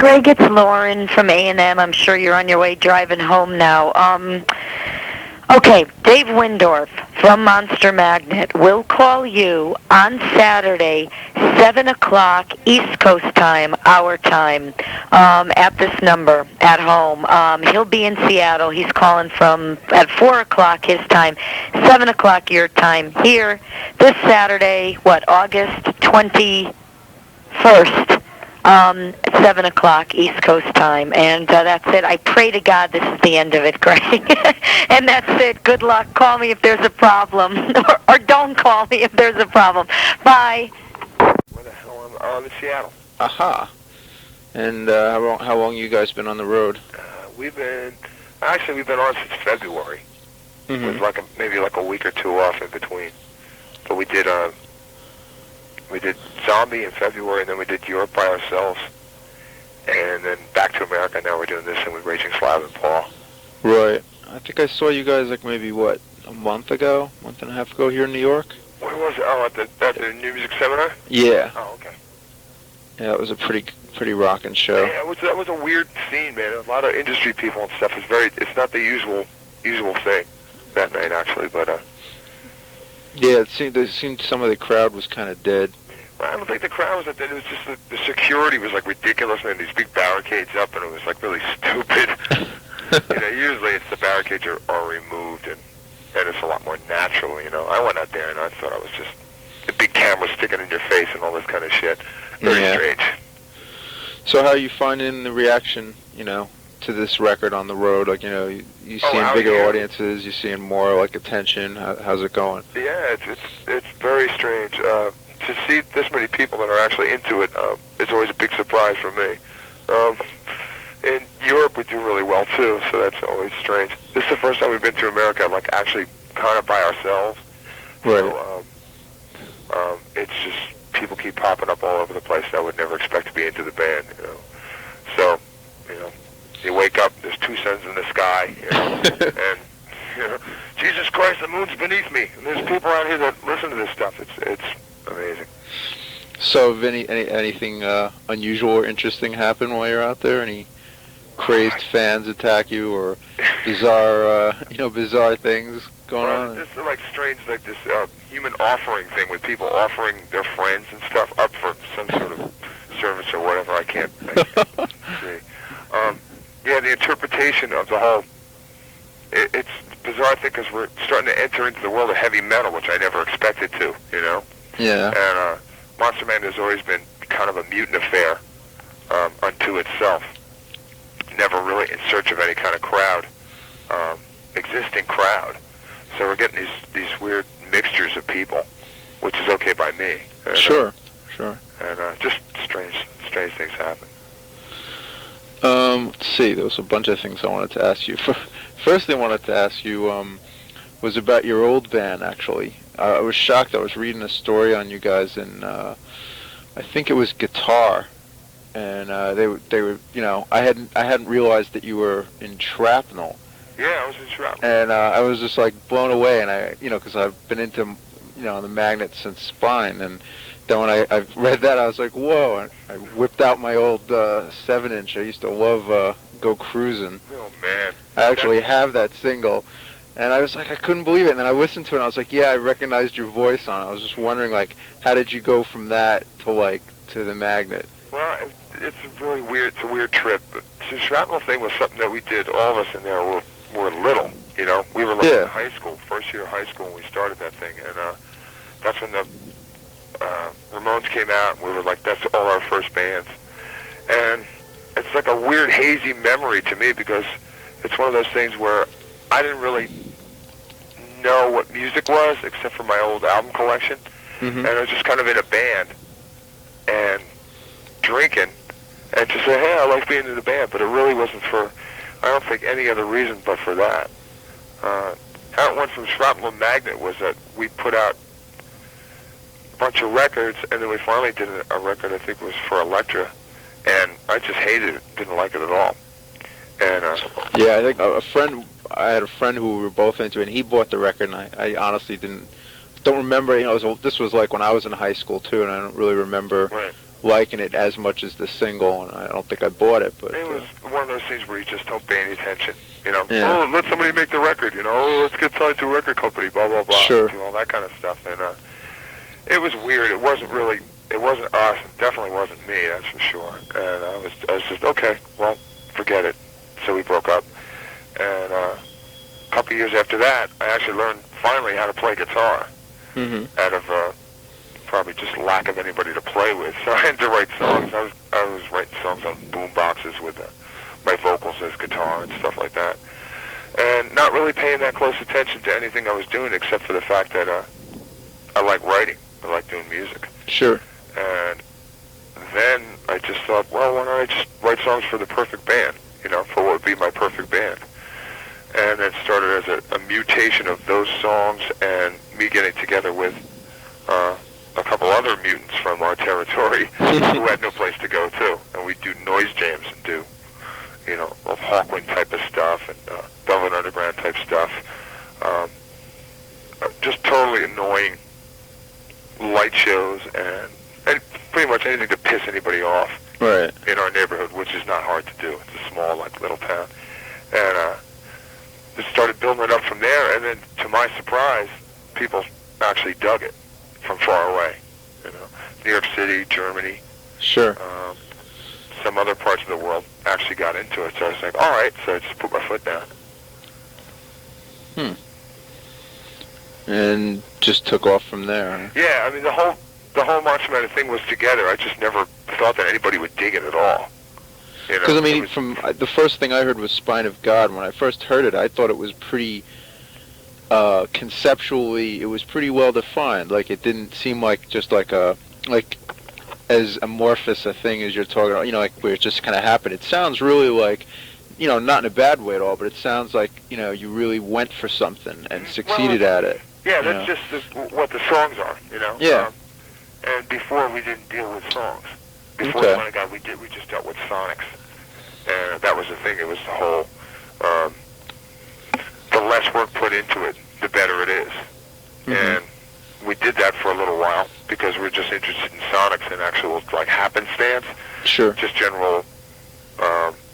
Greg, it's Lauren from A&M. I'm sure you're on your way driving home now. Okay, Dave Wyndorf from Monster Magnet will call you on Saturday, 7 o'clock East Coast time, our time, at this number at home. He'll be in Seattle. He's calling from at 4 o'clock his time, 7 o'clock your time here this Saturday, August 21st. 7 o'clock East Coast time, and that's it. I pray to God this is the end of it, Greg. And that's it. Good luck. Call me if there's a problem, or don't call me if there's a problem. Bye. Where the hell am I? I'm in Seattle. Aha. And how long you guys been on the road? We've been on since February. Mm-hmm. With maybe a week or two off in between. But we did Zombie in February, and then we did Europe by ourselves, and then back to America. Now we're doing this thing with Raging Slab and Paul. Right. I think I saw you guys maybe a month and a half ago here in New York. Where was it? Oh, at the New Music Seminar? Yeah. Oh, okay. Yeah, it was a pretty rocking show. Yeah, that was a weird scene, man. A lot of industry people and stuff. It's not the usual thing that night, actually, but yeah, it seemed some of the crowd was kind of dead. I don't think the crowd was that dead. It was just the security was ridiculous, man. These big barricades up, and it was really stupid. Usually it's the barricades are removed, and it's a lot more natural. I went out there and I thought I was just the big camera sticking in your face and all this kind of shit. Very strange. So how are you finding the reaction, to this record on the road? You seeing bigger audiences, you seeing more attention. How's it going? Yeah, it's very strange. To see this many people that are actually into it, it's always a big surprise for me. In Europe, we do really well too, so that's always strange. This is the first time we've been to America, actually kind of by ourselves. Right. So, it's just people keep popping up all over the place that I would never expect to be into the band. So, you wake up, there's two suns in the sky, and Jesus Christ, the moon's beneath me. And there's people around here that listen to this stuff. It's amazing. So, Vinny, anything unusual or interesting happen while you're out there? Any crazed fans attack you, or bizarre things going on? This is strange, this human offering thing with people offering their friends and stuff up for some sort of service or whatever. I can't see. Yeah, the interpretation of the whole. It's bizarre, I think, because we're starting to enter into the world of heavy metal, which I never expected to. Yeah. And Monster Man has always been kind of a mutant affair unto itself. Never really in search of any kind of crowd, existing crowd. So we're getting these weird mixtures of people, which is okay by me. And, sure. And just strange things happen. Let's see. There was a bunch of things I wanted to ask you. First thing I wanted to ask you was about your old band, actually. I was shocked. I was reading a story on you guys, and I think it was Guitar, and they were, I hadn't realized that you were in Shrapnel. Yeah, I was in Shrapnel. And I was just blown away, and because I've been into, the Magnet since Spine, and then when I read that, I was like, whoa! And I whipped out my old 7-inch. I used to love Go Cruisin'. Oh man! I actually have that single. And I was I couldn't believe it. And then I listened to it, and I was yeah, I recognized your voice on it. I was just wondering, how did you go from that to, to the Magnet? Well, it's really weird. It's a weird trip. But the Shrapnel thing was something that we did, all of us in there were little, We were in high school, first year of high school, when we started that thing. And that's when the Ramones came out, and we were that's all our first bands. And it's a weird, hazy memory to me, because it's one of those things where I didn't really know what music was, except for my old album collection. Mm-hmm. And I was just kind of in a band and drinking, and just say, hey, I like being in the band, but it really wasn't for, I don't think, any other reason but for that. How it went from Shrapnel to Magnet was that we put out a bunch of records, and then we finally did a record, I think it was for Elektra, and I just hated it, didn't like it at all. And yeah, I think I had a friend who we were both into, and he bought the record, and I honestly don't remember. This was when I was in high school too, and I don't really remember liking it as much as the single, and I don't think I bought it. But it was one of those things where you just don't pay any attention. You know, Yeah. oh, let somebody make the record. You know, oh, let's get signed to a record company. Blah blah blah. Sure. Do all that kind of stuff, and it was weird. It wasn't really. It wasn't us. It definitely wasn't me. That's for sure. And I was just okay. Well, forget it. So we broke up, and a couple years after that, I actually learned finally how to play guitar. Out of probably just lack of anybody to play with. So I had to write songs. I was writing songs on boom boxes with my vocals as guitar and stuff like that. And not really paying that close attention to anything I was doing except for the fact that I like writing. I like doing music. Sure. And then I just thought, well, why don't I just write songs for the perfect band, you know, for what would be my perfect band. And it started as a mutation of those songs and me getting together with a couple other mutants from our territory who had no place to go to. And we'd do noise jams and do, you know, Hawkwind type of stuff and Velvet Underground type stuff. Just totally annoying light shows and pretty much anything to piss anybody off Right. in our neighborhood, which is not hard to do. It's a small, like, little town. And it started building it up from there, and then, to my surprise, people actually dug it from far away. You know, New York City, Germany, Sure. some other parts of the world actually got into it. So I was like, all right, so I just put my foot down. And just took off from there. Yeah, I mean, the whole Macho Man thing was together. I just never thought that anybody would dig it at all. You know, Because, I mean, it was- from the first thing I heard was Spine of God. When I first heard it, I thought it was pretty, conceptually, it was pretty well defined. Like, it didn't seem like just like as amorphous a thing as you're talking about, you know, like where it just kind of happened. It sounds really like, you know, not in a bad way at all, but it sounds like, you know, you really went for something and succeeded at it. Yeah, you that's know? just what the songs are, you know? Yeah. And before, we didn't deal with songs. Before Okay. Spine of God, we just dealt with sonics. And that was the thing. It was the whole, the less work put into it, the better it is. And we did that for a little while because we were just interested in sonics and actual, like, happenstance. Sure. Just general,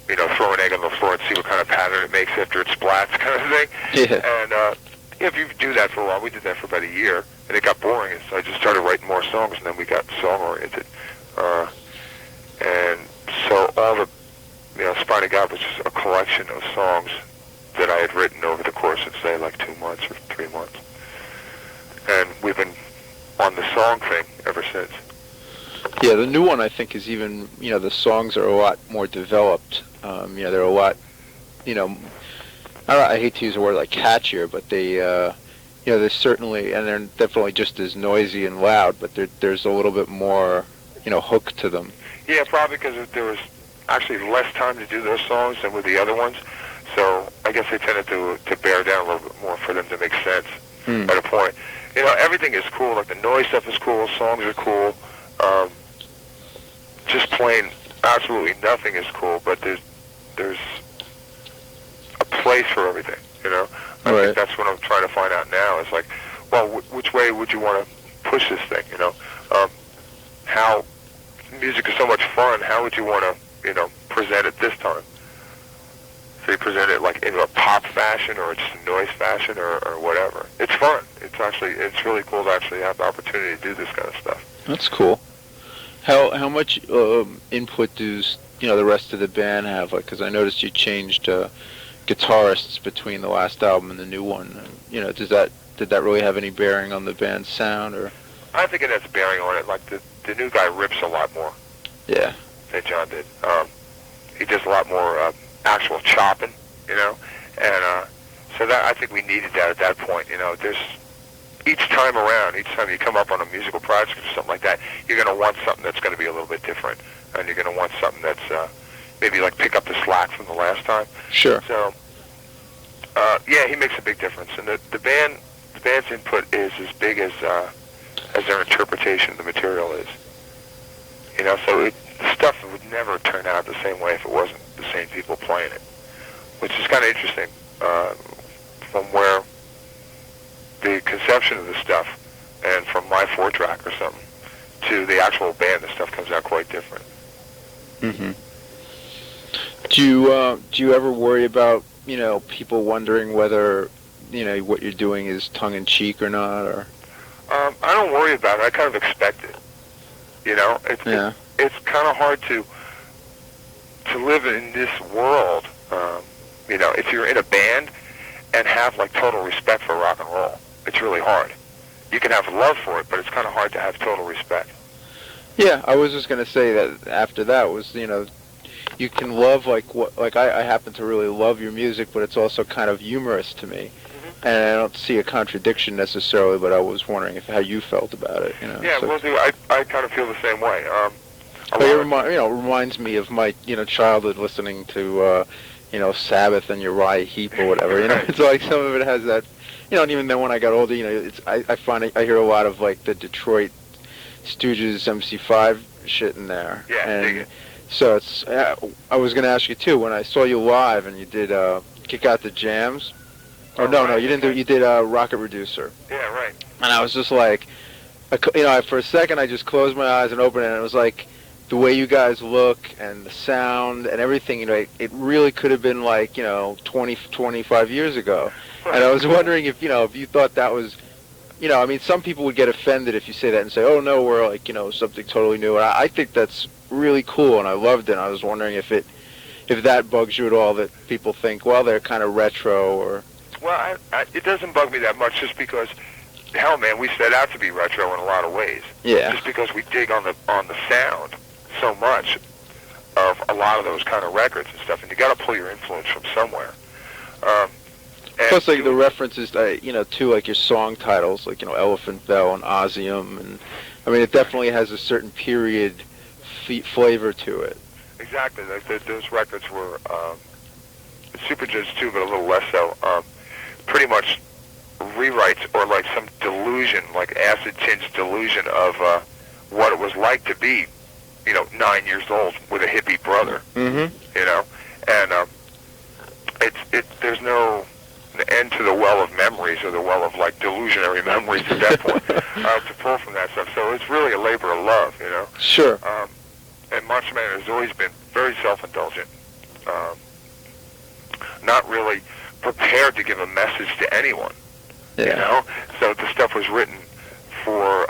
you know, throw an egg on the floor and see what kind of pattern it makes after it splats kind of thing. Yeah. And if you do that for a while, we did that for about a year, and it got boring, and so I just started writing more songs, and then we got song-oriented. And so all the, you know, Spine of God was just a collection of songs that I had written over the course of, say, like 2 months or 3 months. And we've been on the song thing ever since. Yeah, the new one I think is even, you know, the songs are a lot more developed. You know, they're a lot, you know, I hate to use the word like catchier, but they, you know, they're certainly, and they're definitely just as noisy and loud, but there's a little bit more, you know, hook to them. Yeah, probably because there was actually less time to do those songs than with the other ones. So I guess they tended to bear down a little bit more for them to make sense at a point. You know, everything is cool. Like the noise stuff is cool. Songs are cool. Just plain absolutely nothing is cool. But there's a place for everything. You know, I think that's what I'm trying to find out now. It's like, well, which way would you want to push this thing? You know, how music is so much fun. How would you want to, you know, present it this time? So you present it like in a pop fashion or just a noise fashion or whatever. It's fun. It's really cool to actually have the opportunity to do this kind of stuff. That's cool. How much input does, you know, the rest of the band have? Like, because I noticed you changed guitarists between the last album and the new one. You know, did that really have any bearing on the band's sound? Or I think it has bearing on it. Like the new guy rips a lot more. Yeah. Than John did. He does a lot more actual chopping, you know, and so that I think we needed that at that point. You know, there's each time you come up on a musical project or something like that, you're going to want something that's going to be a little bit different, and you're going to want something that's maybe like pick up the slack from the last time. Sure. So, yeah, he makes a big difference, and the band's input is as big as their interpretation of the material is. You know, so the stuff would never turn out the same way if it wasn't the same people playing it, which is kind of interesting from where the conception of the stuff and from my 4-track or something to the actual band, the stuff comes out quite different. Mm-hmm. Do you ever worry about, people wondering whether, what you're doing is tongue-in-cheek or not, or? I don't worry about it. I kind of expect it. It's kind of hard to live in this world, if you're in a band and have, like, total respect for rock and roll. It's really hard. You can have love for it, but it's kind of hard to have total respect. Yeah, I was just going to say that after that was, you can love, I happen to really love your music, but it's also kind of humorous to me. Mm-hmm. And I don't see a contradiction necessarily, but I was wondering how you felt about it. Yeah, so, I kind of feel the same way. It reminds me of my, childhood listening to, Sabbath and Uriah Heep or whatever. It's like some of it has that, and even then when I got older, I find I hear a lot of like the Detroit Stooges MC5 shit in there. Yeah, and so it's. I was going to ask you too. When I saw you live and you did Kick Out the Jams, or no, you didn't do. You did Rocket Reducer. Yeah, right. And I was just like, for a second I just closed my eyes and opened it, and it was like the way you guys look and the sound and everything. It really could have been like 20, 25 years ago. And I was wondering if if you thought that was. Some people would get offended if you say that and say, oh, no, we're like, something totally new. And I think that's really cool, and I loved it. And I was wondering if that bugs you at all, that people think, well, they're kind of retro or... Well, it doesn't bug me that much just because, hell, man, we set out to be retro in a lot of ways. Yeah. Just because we dig on the sound so much of a lot of those kind of records and stuff, and you got to pull your influence from somewhere. Plus, like the references, to like your song titles, like Elephant Bell and Ozium, and it definitely has a certain period flavor to it. Exactly, like those records were Super Judge too, but a little less so. Pretty much rewrites or like some delusion, like acid-tinged delusion of what it was like to be, 9 years old with a hippie brother. Mm-hmm. And there's no end to the well of memories or the well of like delusionary memories at that point to pull from that stuff. So it's really a labor of love, Sure. And Macho Man has always been very self-indulgent, not really prepared to give a message to anyone. Yeah. So the stuff was written for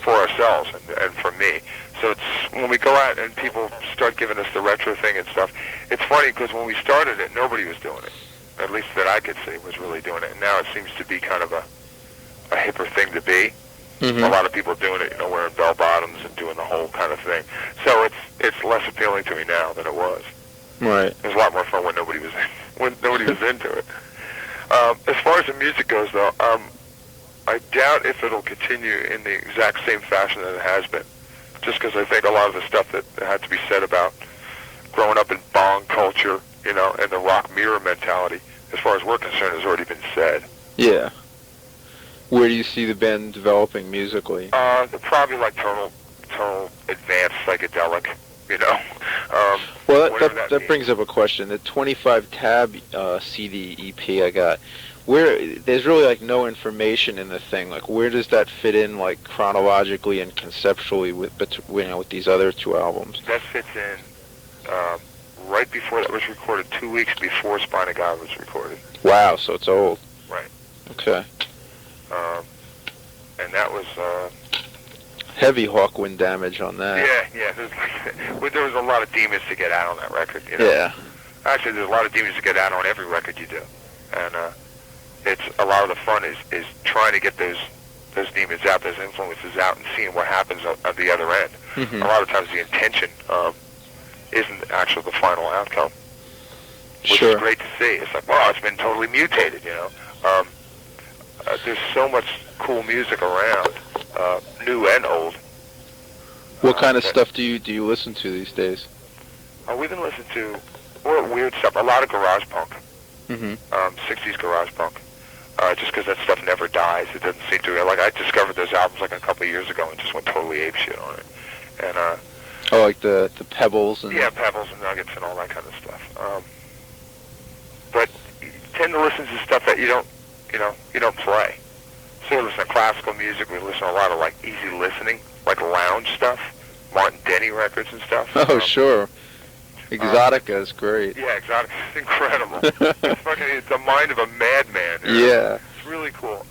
ourselves and for me. So it's when we go out and people start giving us the retro thing and stuff. It's funny because when we started it, nobody was doing it. At least that I could see was really doing it. And now it seems to be kind of a hipper thing to be. Mm-hmm. A lot of people doing it, wearing bell bottoms and doing the whole kind of thing. So it's less appealing to me now than it was. Right. It was a lot more fun when nobody was into it. As far as the music goes, though, I doubt if it'll continue in the exact same fashion that it has been. Just because I think a lot of the stuff that had to be said about growing up in bong culture, and the rock mirror mentality, as far as we're concerned, has already been said. Yeah. Where do you see the band developing musically? Probably like total advanced psychedelic, Well, that brings up a question. The 25 tab CD EP I got, there's really like no information in the thing. Like, where does that fit in, like chronologically and conceptually with these other two albums? That fits in right before that was recorded, 2 weeks before Spine of God was recorded. Wow, so it's old. Right. Okay. And that was heavy Hawkwind damage on that. Yeah. There was a lot of demons to get out on that record. Yeah. Actually, there's a lot of demons to get out on every record you do, and it's a lot of the fun is trying to get those demons out, those influences out, and seeing what happens at the other end. Mm-hmm. A lot of times the intention isn't actually the final outcome, which Sure. is great to see. It's like, wow, it's been totally mutated, there's so much cool music around, new and old. What kind of stuff do you listen to these days? We've been listening to weird stuff, a lot of garage punk, Mm-hmm. 60s garage punk, just because that stuff never dies. It doesn't seem to. Like, I discovered those albums like a couple of years ago and just went totally apeshit on it. And like the Pebbles and... Yeah, Pebbles and Nuggets and all that kind of stuff. But you tend to listen to stuff that you don't play. So we listen to classical music. We listen to a lot of like easy listening like lounge stuff, Martin Denny records and stuff. Oh, sure. Exotica is great. Yeah, Exotica is incredible. It's the mind of a madman. Yeah. It's really cool.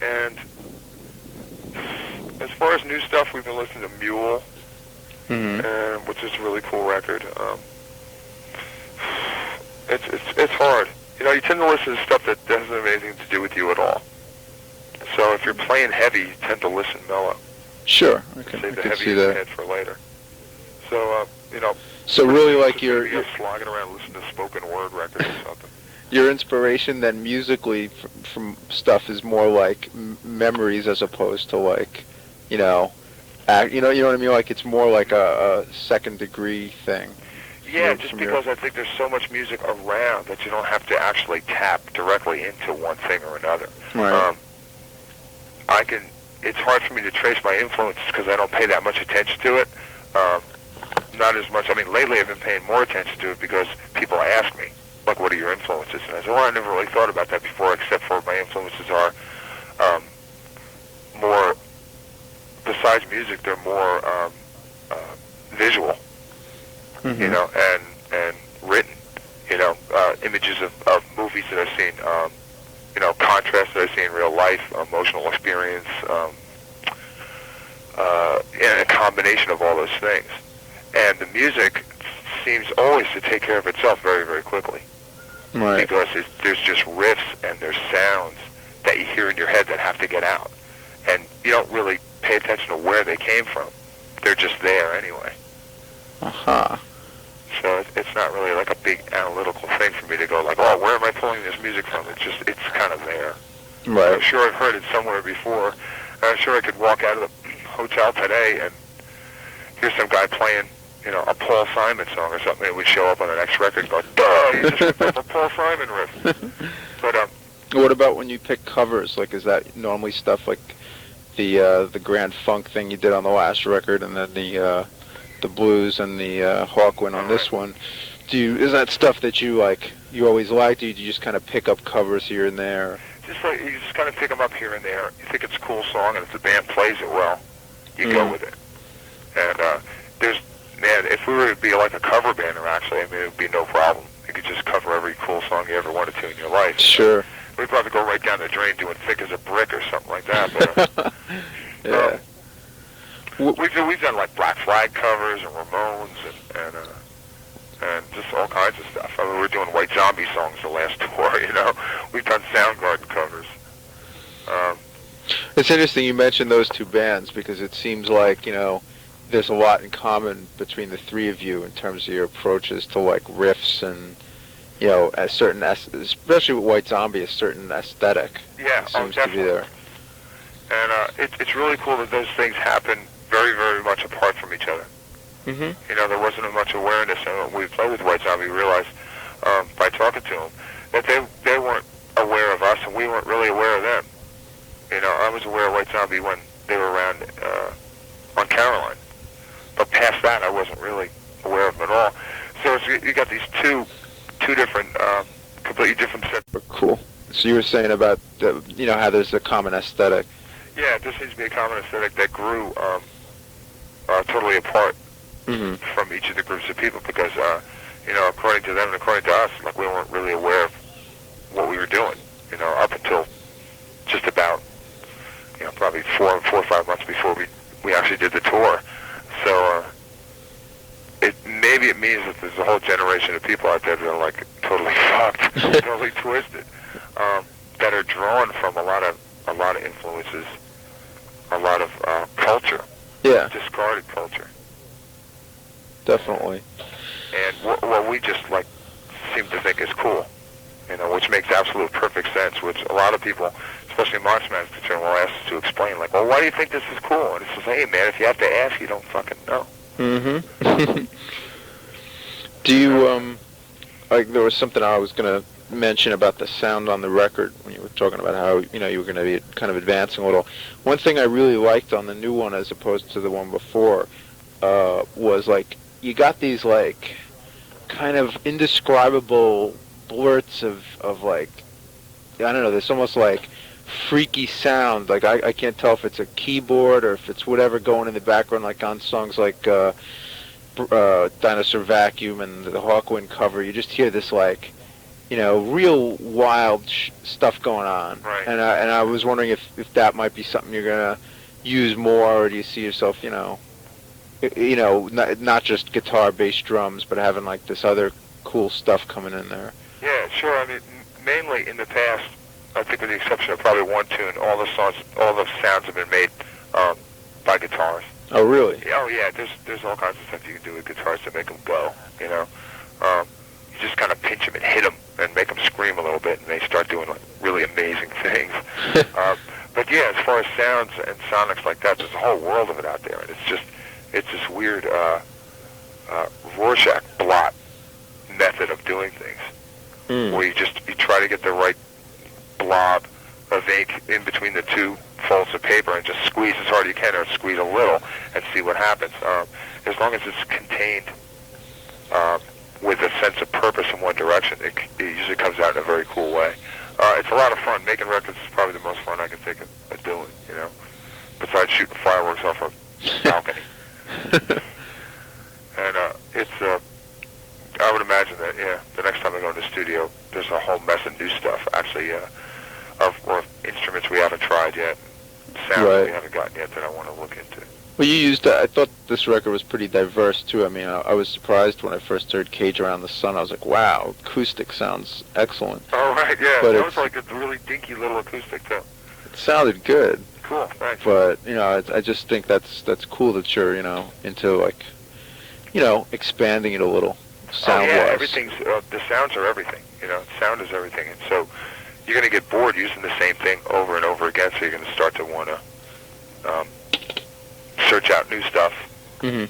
And as far as new stuff, we've been listening to Mule, which is a really cool record. It's hard. You know, you tend to listen to stuff that doesn't have anything to do with you at all. So if you're playing heavy, you tend to listen mellow. Sure, I Save the can heavy see in your that. head for later. So, you know. So really, like you're slogging around listening to spoken word records or something. Your inspiration then musically from stuff is more like memories as opposed to like, you know what I mean? Like it's more like a second degree thing. Yeah, just because I think there's so much music around that you don't have to actually tap directly into one thing or another. Right. It's hard for me to trace my influences because I don't pay that much attention to it. Not as much. I mean, lately I've been paying more attention to it because people ask me, like, what are your influences? And I said, well, I never really thought about that before, except for my influences are more, besides music, they're more visual, you know, and written, you know, images of movies that I've seen, you know, contrasts that I see in real life, emotional experience, and a combination of all those things. And the music seems always to take care of itself very, very quickly. Right. Because there's just riffs and there's sounds that you hear in your head that have to get out. And you don't really pay attention to where they came from. They're just there anyway. Uh-huh. So it's not really like a big analytical thing for me to go like, oh, where am I pulling this music from? It's kind of there. Right. I'm sure I've heard it somewhere before. And I'm sure I could walk out of the hotel today and hear some guy playing, you know, a Paul Simon song or something. It would show up on the next record and go, duh, you just ripped up a Paul Simon riff. But what about when you pick covers? Like, is that normally stuff like the Grand Funk thing you did on the last record, and then the blues and the Hawkwind on this one? Is that stuff that you always liked? Or do you just kind of pick up covers here and there? Just like you just kind of pick them up here and there. You think it's a cool song, and if the band plays it well, you go with it. And if we were to be like a cover band, or actually, I mean, it would be no problem. You could just cover every cool song you ever wanted to in your life. Sure. We'd probably go right down the drain doing Thick as a Brick or something like that. But, yeah. We've done like Black Flag covers and Ramones and just all kinds of stuff. I mean, we're doing White Zombie songs the last tour, you know. We've done Soundgarden covers. It's interesting you mentioned those two bands because it seems like, you know, there's a lot in common between the three of you in terms of your approaches to like riffs and, you know, a certain, especially with White Zombie, a certain aesthetic. Yeah, seems definitely. to be there. And it's really cool that those things happen very, very much apart from each other. Mm-hmm. You know, there wasn't much awareness, and when we played with White Zombie, we realized by talking to them that they weren't aware of us, and we weren't really aware of them. You know, I was aware of White Zombie when they were around on Caroline, but past that, I wasn't really aware of them at all. So you got these two different, completely different sets. Cool. So you were saying about how there's a common aesthetic. Yeah, there seems to be a common aesthetic that grew totally apart from each of the groups of people because, according to them and according to us, like we weren't really aware of what we were doing, up until just about, probably 4 or 5 months before we actually did the tour. So maybe it means that there's a whole generation of people out there that are like totally fucked, totally twisted, that are drawn from a lot of influences, a lot of culture, discarded culture. Definitely. And what we just like seem to think is cool, which makes absolute perfect sense. Which a lot of people, especially Mark's man's concern, will ask us to explain. Like, well, why do you think this is cool? And it's just, hey, man, if you have to ask, you don't fucking know. Mm-hmm. Do you there was something I was gonna mention about the sound on the record when you were talking about how you were going to be kind of advancing a little. One thing I really liked on the new one as opposed to the one before was like you got these like kind of indescribable blurts of like I don't know. There's almost like freaky sound. Like I can't tell if it's a keyboard or if it's whatever going in the background, like on songs like Dinosaur Vacuum and the Hawkwind cover. You just hear this like, real wild stuff going on. Right. And I was wondering if that might be something you're gonna use more, or do you see yourself, not just guitar, bass, drums, but having like this other cool stuff coming in there? Yeah, sure. I mean, mainly in the past, I think with the exception of probably one tune, all the sounds have been made by guitars. Oh, really? Oh, yeah. There's all kinds of stuff you can do with guitars to make them go. You just kind of pinch them and hit them and make them scream a little bit, and they start doing like really amazing things. But yeah, as far as sounds and sonics like that, there's a whole world of it out there, and it's this weird Rorschach blot method of doing things, where you try to get the right blob of ink in between the two folds of paper and just squeeze as hard as you can, or squeeze a little, and see what happens. As long as it's contained with a sense of purpose in one direction, it usually comes out in a very cool way. It's a lot of fun. Making records is probably the most fun I can think of doing, besides shooting fireworks off a balcony. And I would imagine that, the next time I go in the studio, there's a whole mess of new stuff, actually, of instruments we haven't tried yet, sounds we haven't gotten yet that I want to look into. Well, you used, I thought this record was pretty diverse, too. I mean, I was surprised when I first heard Cage Around the Sun. I was like, wow, acoustic sounds excellent. Oh, right, yeah. But that was like a really dinky little acoustic, too. It sounded good. Cool, thanks. But, I just think that's cool that you're, into, like, expanding it a little, sound-wise. Oh, yeah, everything's, the sounds are everything, sound is everything. And so you're going to get bored using the same thing over and over again, so you're going to start to want to search out new stuff, throw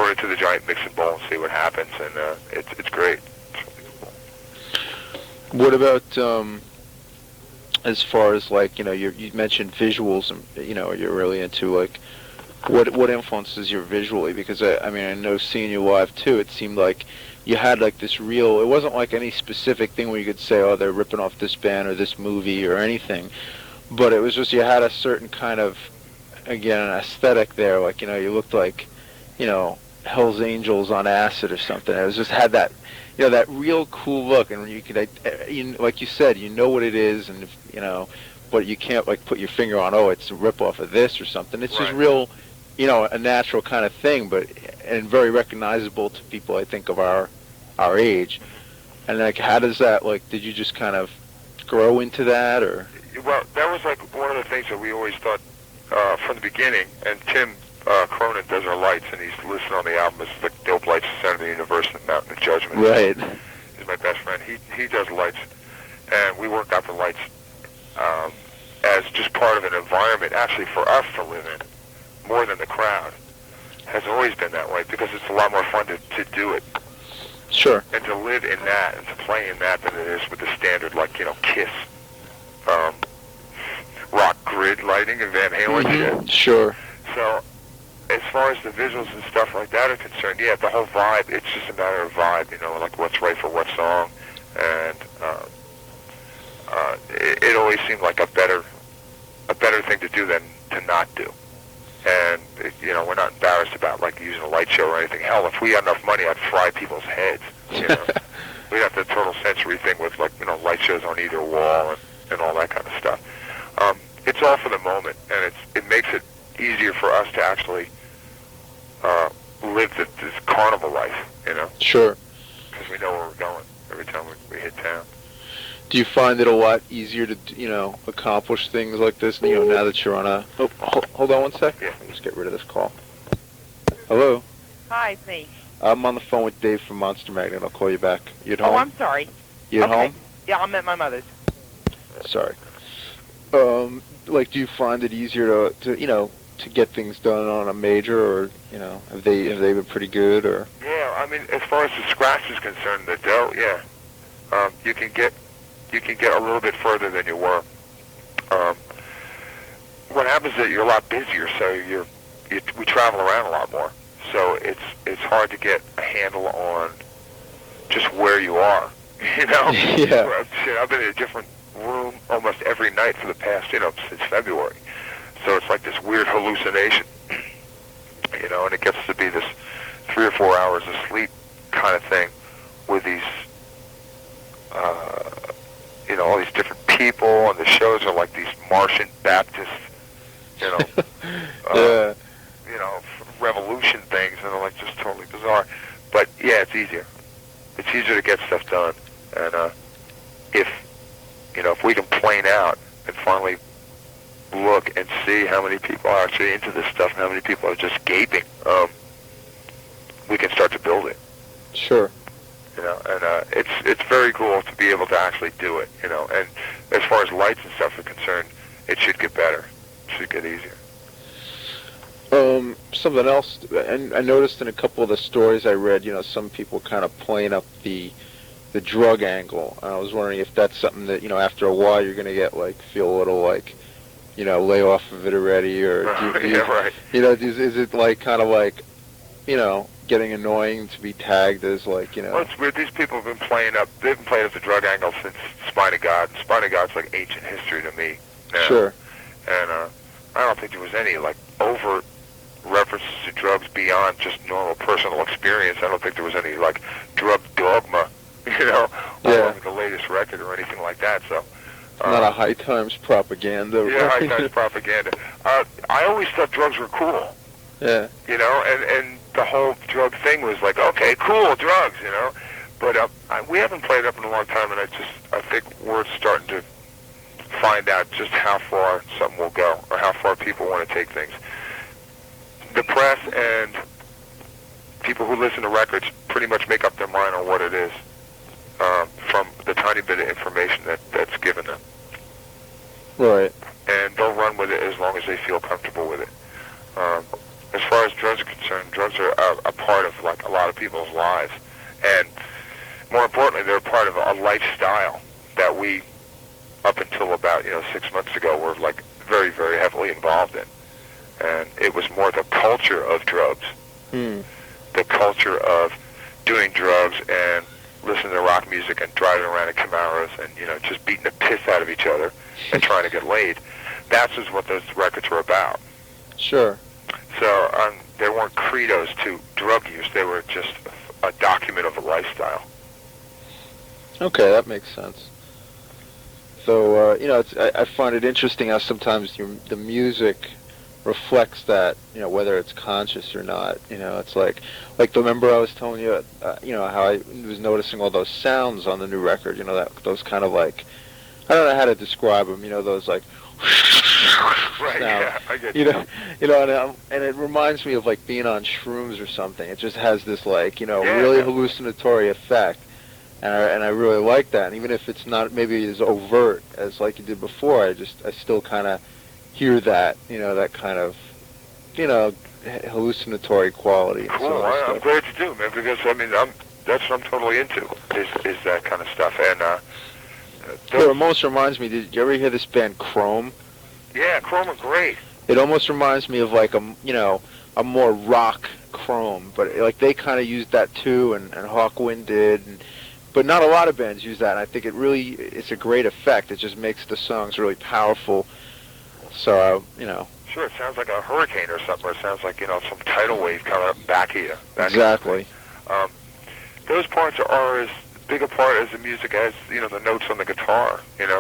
it into the giant mixing bowl and see what happens, and it's great. It's really cool. What about as far as like you mentioned visuals, and you're really into like what influences you visually? Because I know seeing you live too, it seemed like you had like this real. It wasn't like any specific thing where you could say, oh, they're ripping off this band or this movie or anything, but it was just you had a certain kind of, again, an aesthetic there, like, you looked like, Hell's Angels on acid or something. It was just had that, that real cool look, and you could, like you said, what it is, and, but you can't, like, put your finger on, oh, it's a rip-off of this or something. It's just real, a natural kind of thing, and very recognizable to people, I think, of our age. And, like, how does that, like, did you just kind of grow into that, or? Well, that was, like, one of the things that we always thought, from the beginning, and Tim Cronin does our lights, and he's listed on the album as the Dope Lights, Center of the Universe, and Mountain of Judgment. Right. He's my best friend. He does lights, and we worked out the lights as just part of an environment, actually, for us to live in, more than the crowd. Has always been that way, because it's a lot more fun to do it. Sure. And to live in that, and to play in that, than it is with the standard, like, Kiss, rock grid lighting and Van Halen shit. Sure. So, as far as the visuals and stuff like that are concerned, yeah, the whole vibe, it's just a matter of vibe, like what's right for what song, and it always seemed like a better thing to do than to not do. And, we're not embarrassed about, like, using a light show or anything. Hell, if we had enough money, I'd fry people's heads, We'd have the total sensory thing with, like, light shows on either wall and all that kind of stuff. It's all for the moment, and it makes it easier for us to actually live this carnival life, Sure. because we know where we're going every time we hit town. Do you find it a lot easier to, accomplish things like this, now that you're on a... Oh, hold on one sec. Yeah. Let me just get rid of this call. Hello? Hi, it's me. I'm on the phone with Dave from Monster Magnet. I'll call you back. You at home? Oh, I'm sorry. You at home? Yeah, I'm at my mother's. Sorry. Do you find it easier to get things done on a major, or, have they been pretty good, or? Yeah, I mean, as far as the scratch is concerned, the dough, yeah. You can get a little bit further than you were. What happens is that you're a lot busier, so we travel around a lot more. So it's hard to get a handle on just where you are, Yeah. Shit, I've been in different room almost every night for the past, since February. So it's like this weird hallucination, and it gets to be this 3 or 4 hours of sleep kind of thing with these, all these different people, and the shows are like these Martian Baptist, Yeah. revolution things, and they're like just totally bizarre. But yeah, it's easier. It's easier to get stuff done, and if we can plane out and finally look and see how many people are actually into this stuff and how many people are just gaping, we can start to build it. Sure. And it's very cool to be able to actually do it, and as far as lights and stuff are concerned, it should get better. It should get easier. Something else, and I noticed in a couple of the stories I read, some people kind of playing up the drug angle. I was wondering if that's something that, after a while you're going to get, feel a little lay off of it already, or yeah, right. Is it getting annoying to be tagged as Well, it's weird. These people have been playing up the drug angle since Spine of God. And Spine of God's like ancient history to me now. Sure. And I don't think there was any overt references to drugs beyond just normal personal experience. I don't think there was any drug dogma, Yeah. on the latest record or anything like that. So not a High Times propaganda. Yeah, High Times propaganda. I always thought drugs were cool. Yeah. And the whole drug thing was like, okay, cool, drugs, But we haven't played up in a long time, and I think we're starting to find out just how far something will go, or how far people want to take things. The press and people who listen to records pretty much make up their mind on what it is from the tiny bit of information that's given them. Right. And they'll run with it as long as they feel comfortable with it. As far as drugs are concerned, drugs are a part of a lot of people's lives, and more importantly, they're a part of a lifestyle that we, up until about 6 months ago, were very, very heavily involved in. And it was more the culture of drugs, the culture of doing drugs and listening to rock music and driving around in Camaros and just beating the piss out of each other and trying to get laid. That's just what those records were about. Sure. So they weren't credos to drug use. They were just a document of a lifestyle. Okay, that makes sense. So, I find it interesting how sometimes the music reflects that, whether it's conscious or not. It's remember I was telling you, how I was noticing all those sounds on the new record, those kind of I don't know how to describe them, those Right, sound. yeah, I get you. And it reminds me of being on shrooms or something. It just has this really hallucinatory effect, and I really like that. And even if it's not maybe as overt as you did before, I still kind of hear that, that kind of, hallucinatory quality. Cool. I'm glad you do, man, because that's what I'm totally into is that kind of stuff. And it almost reminds me. Did you ever hear this band Creem? Yeah, Creem are great. It almost reminds me of a more rock Creem, but they kind of used that too, and Hawkwind did, but not a lot of bands use that. And I think it's a great effect. It just makes the songs really powerful. So Sure, it sounds like a hurricane or something. Or it sounds like some tidal wave coming up back of you. Exactly. Those parts are as big a part as the music as the notes on the guitar, and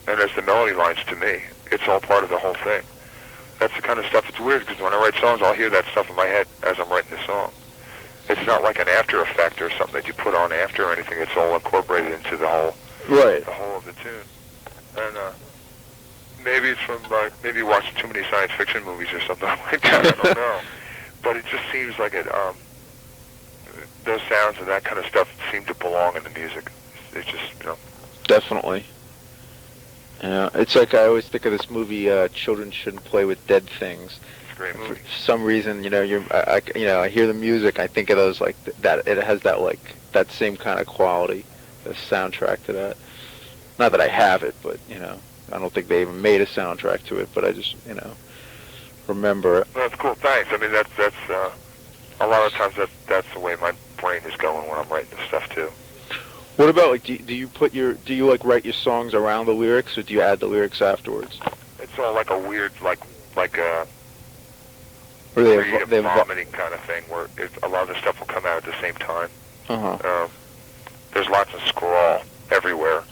as the melody lines to me. It's all part of the whole thing. That's the kind of stuff that's weird, because when I write songs, I'll hear that stuff in my head as I'm writing the song. It's not like an after effect or something that you put on after or anything. It's all incorporated into the whole, right, the whole of the tune. And maybe it's from maybe you watch too many science fiction movies or something like that. I don't know, but it just seems like it. Those sounds and that kind of stuff seem to belong in the music. It's just Definitely. It's I always think of this movie, Children Shouldn't Play with Dead Things. It's a great movie. For some reason, I hear the music, I think of those that. It has that same kind of quality, the soundtrack to that. Not that I have it, but I don't think they even made a soundtrack to it. But I just remember it. Well, that's cool. Thanks. That's a lot of times that's the way my brain is going when I'm writing this stuff too. What about like do you like write your songs around the lyrics, or do you add the lyrics afterwards? It's all like a weird like a Or creative they vomiting kind of thing where a lot of the stuff will come out at the same time. Uh-huh. There's lots of scrawl everywhere.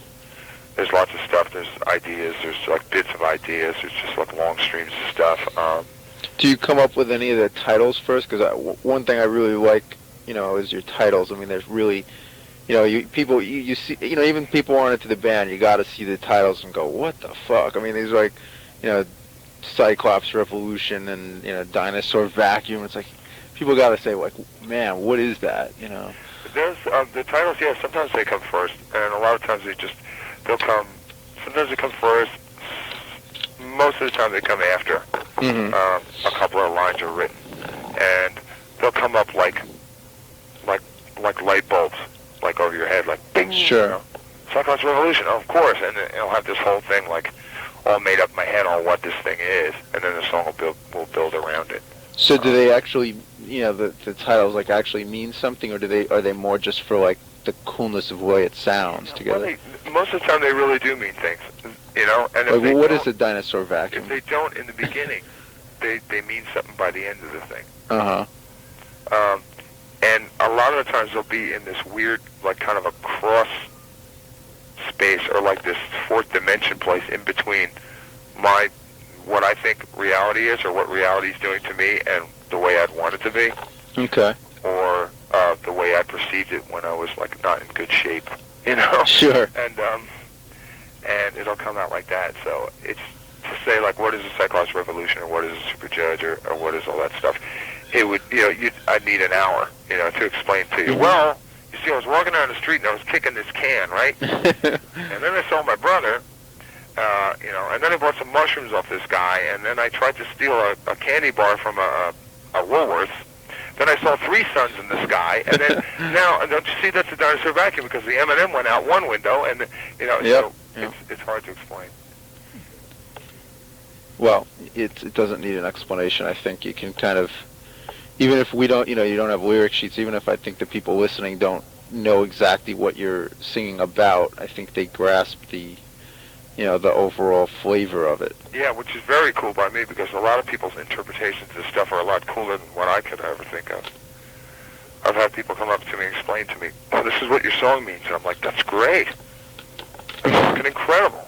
There's lots of stuff. There's ideas. There's like bits of ideas. There's just like long streams of stuff. Do you come up with any of the titles first? Because one thing I really like, is your titles. I mean, there's really, you see, even people aren't into the band, you got to see the titles and go, what the fuck? I mean, these like, Cyclops Revolution and Dinosaur Vacuum. It's like people got to say like, man, what is that? There's the titles. Yeah, sometimes they come first, and a lot of times they'll come. Sometimes they come first. Most of the time they come after. Mm-hmm. A couple of lines are written, and they'll come up like light bulbs, like over your head, like bing. Sure. Cyclops Revolution, of course, and it'll have this whole thing like all made up in my head on what this thing is, and then the song will build around it. So do they actually, the titles like actually mean something, or are they more just for like the coolness of the way it sounds together? Well, most of the time they really do mean things, And if like, what is a Dinosaur Vacuum? If they don't in the beginning, they mean something by the end of the thing. Uh-huh. And a lot of the times they'll be in this weird, like kind of a cross space, or like this fourth dimension place in between what I think reality is, or what reality is doing to me, and the way I'd want it to be. Okay. Or the way I perceived it when I was like not in good shape, Sure. And it'll come out like that. So it's to say like, what is a Cyclops Revolution, or what is a Super Judge, or what is all that stuff. It would, I'd need an hour, to explain to you. Well, you see, I was walking down the street and I was kicking this can, right? And then I saw my brother, and then I bought some mushrooms off this guy, and then I tried to steal a candy bar from a Woolworths. Then I saw three suns in the sky, and then now, don't you see, that's the Dinosaur Vacuum, because the M&M went out one window, and so it's hard to explain. Well, it doesn't need an explanation. I think you can kind of, even if we don't, you don't have lyric sheets, even if I think the people listening don't know exactly what you're singing about, I think they grasp the overall flavor of it. Yeah, which is very cool by me, because a lot of people's interpretations of this stuff are a lot cooler than what I could ever think of. I've had people come up to me and explain to me, oh, this is what your song means. And I'm like, that's great. That's fucking incredible.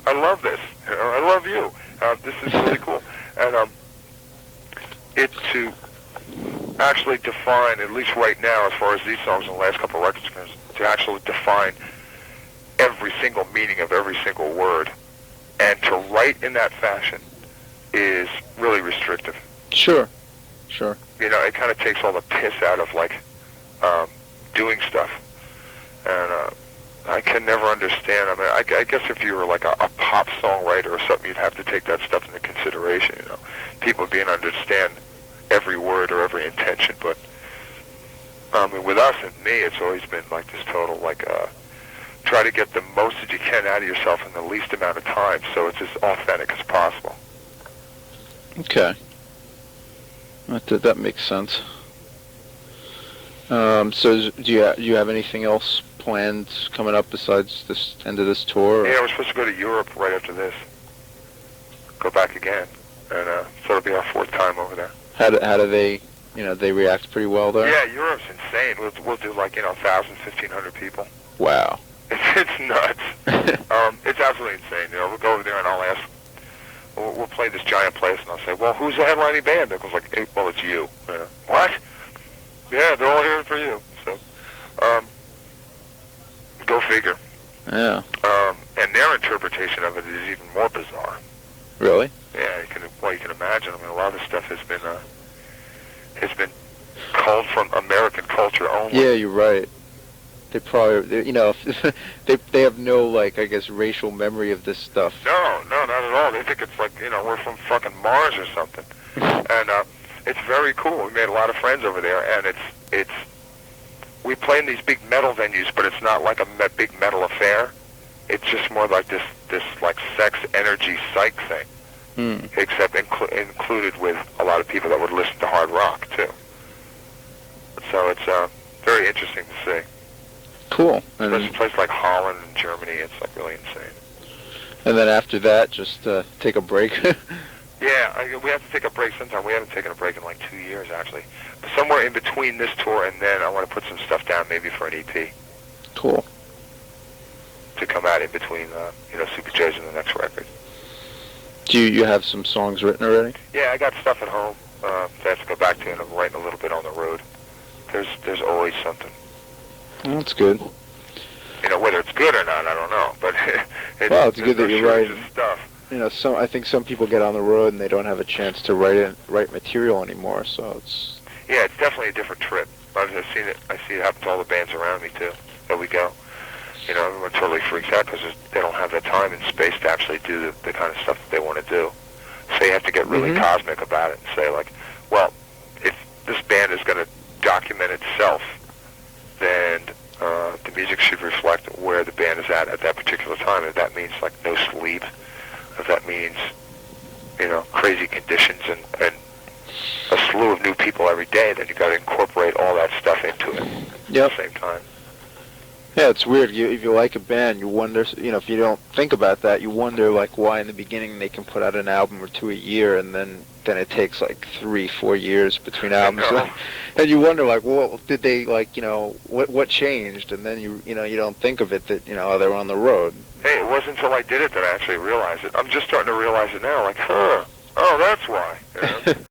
I love this. I love you. This is really cool. And it to actually define, at least right now, as far as these songs in the last couple of records, to actually define every single meaning of every single word, and to write in that fashion is really restrictive. Sure. It kind of takes all the piss out of like doing stuff, and I can never understand. I mean, I guess if you were like a pop songwriter or something, you'd have to take that stuff into consideration. People being understand every word or every intention, but with us and me, it's always been like this total like try to get the most that you can out of yourself in the least amount of time, so it's as authentic as possible. Okay. That makes sense. So do you have anything else planned coming up besides this end of this tour? Yeah, we're supposed to go to Europe right after this. Go back again, and so it'll be our fourth time over there. How do they, they react pretty well there? Yeah, Europe's insane. We'll do like 1,000, 1,500 people. Wow. It's nuts. It's absolutely insane. We'll go over there and I'll ask. We'll play this giant place, and I'll say, well, who's the headlining band? It goes like, hey, well, it's you. What? Yeah, they're all here for you. So, go figure. Yeah. And their interpretation of it is even more bizarre. Really? Yeah, you can imagine. I mean, a lot of this stuff has been culled from American culture only. Yeah, you're right. They probably, they have no, like, I guess, racial memory of this stuff. No, not at all. They think it's like, we're from fucking Mars or something. And it's very cool. We made a lot of friends over there, and we play in these big metal venues, but it's not like a big metal affair. It's just more like this like sex, energy, psych thing. Except included with a lot of people that would listen to hard rock, too. So it's very interesting to see. Cool. Especially a place like Holland and Germany, it's like really insane. And then after that, just take a break. Yeah, we have to take a break sometime. We haven't taken a break in like 2 years, actually. But somewhere in between this tour and then, I want to put some stuff down, maybe for an EP. Cool. To come out in between, Super J's and the next record. Do you have some songs written already? Yeah, I got stuff at home that I have to go back to, and I'm writing a little bit on the road. There's always something. Well, that's good. Whether it's good or not, I don't know. But it's good that you're writing stuff. I think some people get on the road and they don't have a chance to write material anymore. So it's it's definitely a different trip. I see it happen to all the bands around me too. That we go. Everyone totally freaks out because they don't have the time and space to actually do the kind of stuff that they want to do. So you have to get really cosmic about it and say, like, well, if this band is going to document itself, then the music should reflect where the band is at that particular time. If that means, like, no sleep, if that means, crazy conditions and a slew of new people every day, then you got to incorporate all that stuff into it at the same time. Yeah, it's weird. If you like a band, you wonder, if you don't think about that, you wonder, like, why in the beginning they can put out an album or two a year, and then it takes, like, 3-4 years between albums. And you wonder, like, well, did they, like, what changed? And then you don't think of it that, they were on the road. Hey, it wasn't until I did it that I actually realized it. I'm just starting to realize it now, like, oh, that's why.